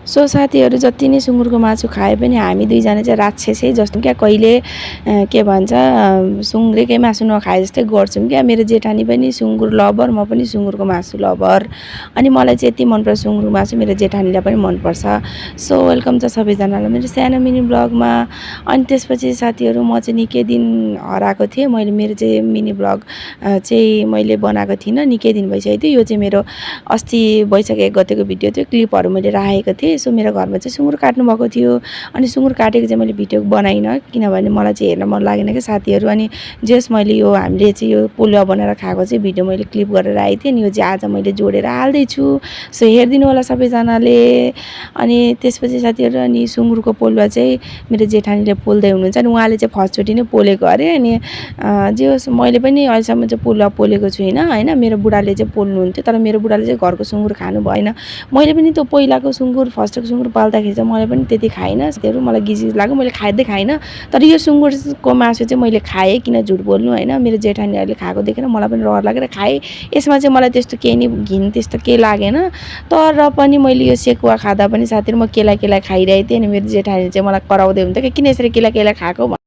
So साथीहरू जति नै सुँगुरको मासु खाए पनि हामी दुईजना चाहिँ राक्षसै जस्तो क्या कहिले के भन्छ सुँगुरकै मासु नखाए जस्तै गर्छौँ क्या। मेरो जेठानी पनि सुँगुर लभर, म पनि सुँगुरको मासु लभर। अनि मलाई चाहिँ यति मनपर्छ सुँगुरको मासु, मेरो जेठानीलाई पनि मनपर्छ। सो वेलकम छ सबैजनालाई मेरो सानो मिनी ब्लगमा। अनि त्यसपछि साथीहरू म चाहिँ निकै दिन हराएको थिएँ। मेरो चाहिँ मिनी ब्लग चाहिँ मैले बनाएको थिइनँ, निकै दिन भइसकेको थियो। यो चाहिँ मेरो अस्ति वैशाख 1 गतेको भिडियो थियो, क्लिपहरू मैले राखेको थिएँ। सो मेरो घरमा चाहिँ सुँगुर काट्नु भएको थियो, अनि सुँगुर काटेको चाहिँ मैले भिडियो बनाइनँ किनभने मलाई चाहिँ हेर्न मन लागेन क्या साथीहरू। अनि जस मैले यो हामीले चाहिँ यो पोलुवा बनाएर खाएको चाहिँ भिडियो मैले क्लिप गरेर राखेको थिएँ, अनि यो चाहिँ आज मैले जोडेर हाल्दैछु। सो हेरिदिनु होला सबैजनाले। अनि त्यसपछि साथीहरू अनि सुँगुरको पोलुवा चाहिँ मेरो जेठानीले पोल्दै हुनुहुन्छ, अनि उहाँले चाहिँ फर्स्टचोटि नै पोलेको अरे। अनि जे होस् मैले पनि अहिलेसम्म चाहिँ पोलुवा पोलेको छुइनँ होइन। मेरो बुढाले चाहिँ पोल्नुहुन्थ्यो, तर मेरो बुढाले चाहिँ घरको सुँगुर खानु भएन। मैले पनि त्यो पहिलाको सुँगुर फर्स्टको सुँगुर पाल्दाखेरि चाहिँ मैले पनि त्यति खाइनँ साथीहरू, मलाई गिजी लाग्यो, मैले खाइनँ। तर यो सुँगुरको मासु चाहिँ मैले खाएँ, किन झुट बोल्नु होइन। मेरो जेठानीहरूले खाएको देखेर मलाई पनि रहर लागेर खाएँ। यसमा चाहिँ मलाई त्यस्तो केही नि घिन त्यस्तो केही लागेन। तर पनि मैले यो सेकुवा खाँदा पनि साथीहरू म केला खाइरहेको थिएँ, अनि मेरो जेठानीले चाहिँ मलाई कराउँदै हुन्थ्यो कि किन यसरी केला खाएको